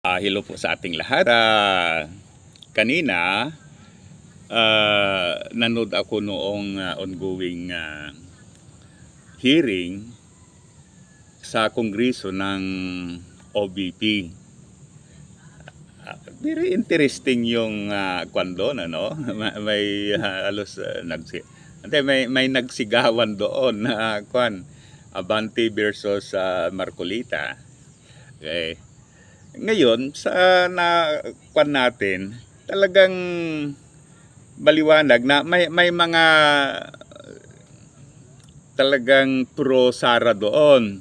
Hello po sa ating lahat. Kanina, nanood ako noong ongoing hearing sa Kongreso ng OBP. Very interesting yung doon, ano? May halos may nagsigawan doon na Abante versus Marcolita. Okay. Ngayon, sa natin, talagang maliwanag na may mga talagang pro Sara doon.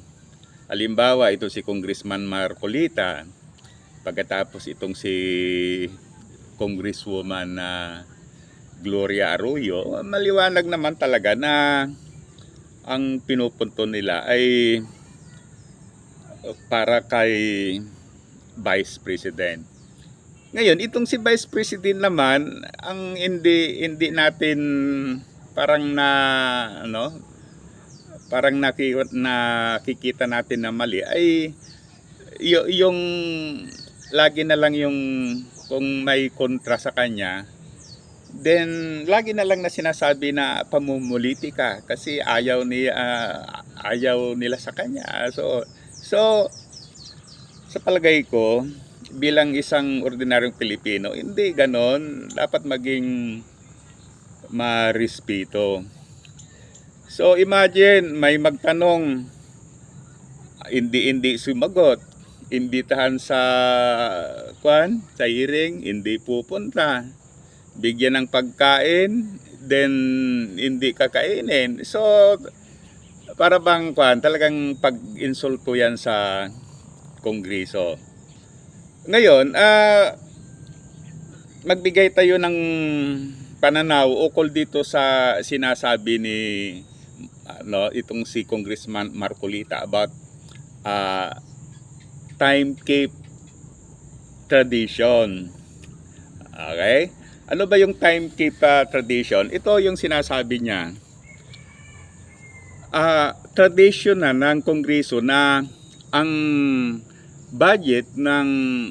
Halimbawa, ito si Congressman Marcolita. Pagkatapos itong si Congresswoman Gloria Arroyo, maliwanag naman talaga na ang pinupunto nila ay para kay Vice President. Ngayon, itong si Vice President naman, ang hindi natin parang nakikita natin na mali ay yung lagi na lang yung kung may kontra sa kanya, then lagi na lang na sinasabi na pamumulitika kasi ayaw nila sa kanya. So sa palagay ko, bilang isang ordinaryong Pilipino, hindi ganon. Dapat maging marespeto. So imagine, may magtanong, hindi sumagot. Imbitahan sa hearing, hindi pupunta. Bigyan ng pagkain, then hindi kakainin. So para bang talagang pag-insulto yan sa Kongreso. Ngayon, magbigay tayo ng pananaw ukol dito sa sinasabi ni itong si Congressman Marcolita about time keep tradition. Okay? Ano ba yung time keep tradition? Ito yung sinasabi niya. Tradition na ng Kongreso na ang budget ng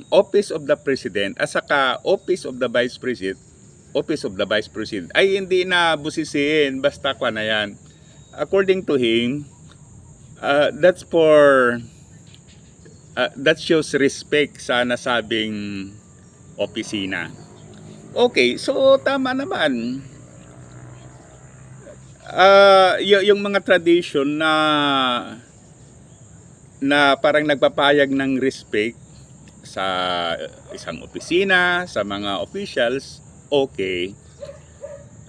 Office of the President at saka Office of the Vice President ay hindi na busisiin basta na yan. According to him, that shows respect sa nasabing opisina. Okay, so tama naman. Yung mga tradition na parang nagpapayag ng respect sa isang opisina, sa mga officials, okay.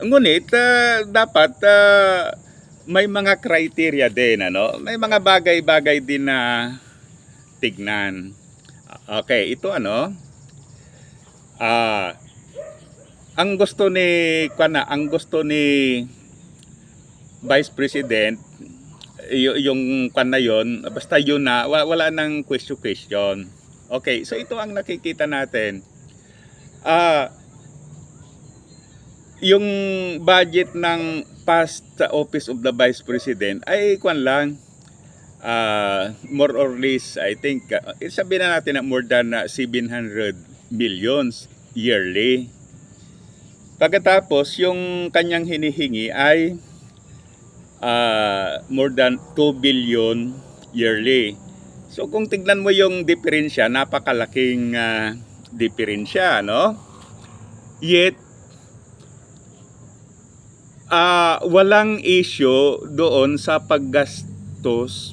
Ngunit dapat may mga criteria din, ano? May mga bagay-bagay din na tignan. Okay, ito ang gusto ni Vice President, yung na yon, basta yun na, wala nang question. Okay, so ito ang nakikita natin. Yung budget ng past Office of the Vice President ay more or less, I think, sabihin na natin na more than 700 millions yearly. Pagkatapos, yung kanyang hinihingi ay more than 2 billion yearly. So kung tignan mo yung diferensya, napakalaking diferensya, no? Yet walang issue doon sa paggastos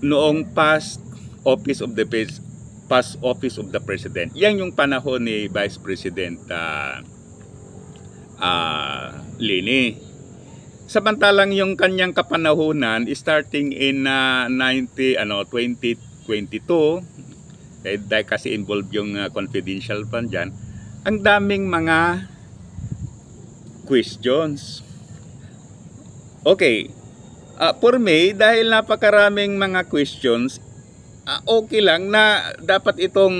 noong past Office of the President. Yan yung panahon ni Vice President Lini. Samantalang yung kanyang kapanahunan starting in 2022, dahil kasi involved yung confidential fund dyan, ang daming mga questions. Okay, for me, dahil napakaraming mga questions, okay lang na dapat itong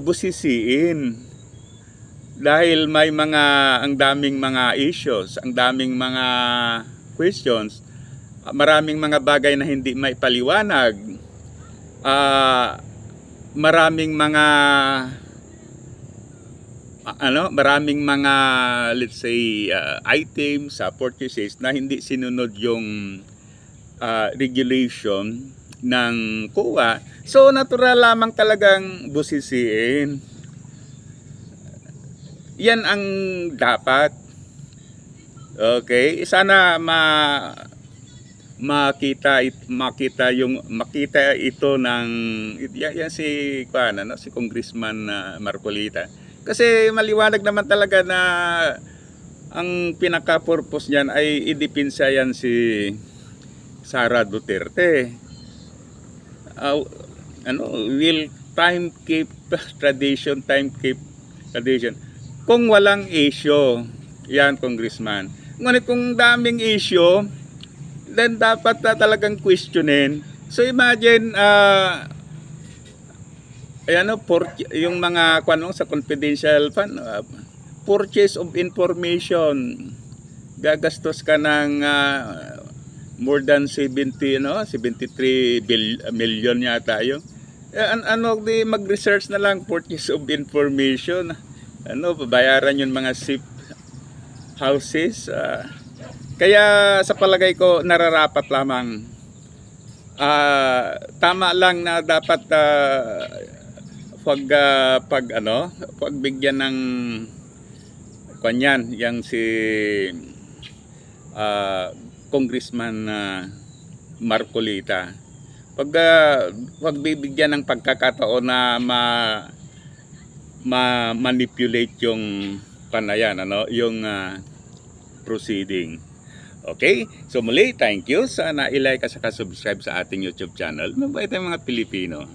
busisiin. Dahil may ang daming mga issues, ang daming mga questions, maraming mga bagay na hindi maipaliwanag. maraming mga maraming mga, let's say, items sa purchases na hindi sinunod yung regulation ng COA. So natural lamang talagang busisiin. Yan ang dapat. Okay, sana makita ito ng yan si si Congressman Marcolita. Kasi maliwanag naman talaga na ang pinaka-purpose niyan ay idipinsa yan si Sara Duterte. Will time keep tradition. Kung walang issue, yan, Congressman. Ngunit kung daming issue, then dapat talagang questionin. So imagine, yung mga sa confidential fund, purchase of information, gagastos ka ng more than 73 million yata yung mag-research na lang, purchase of information, babayaran yung mga safe houses. Kaya sa palagay ko nararapat lamang, tama lang na dapat pagbigyan ng kanyan yang si Congressman Marcolita, pagbibigyan ng pagkakataon na manipulate yung yung proceeding. Okay? So muli, thank you. Sana i-like at subscribe sa ating YouTube channel. Mabait ang mga Pilipino.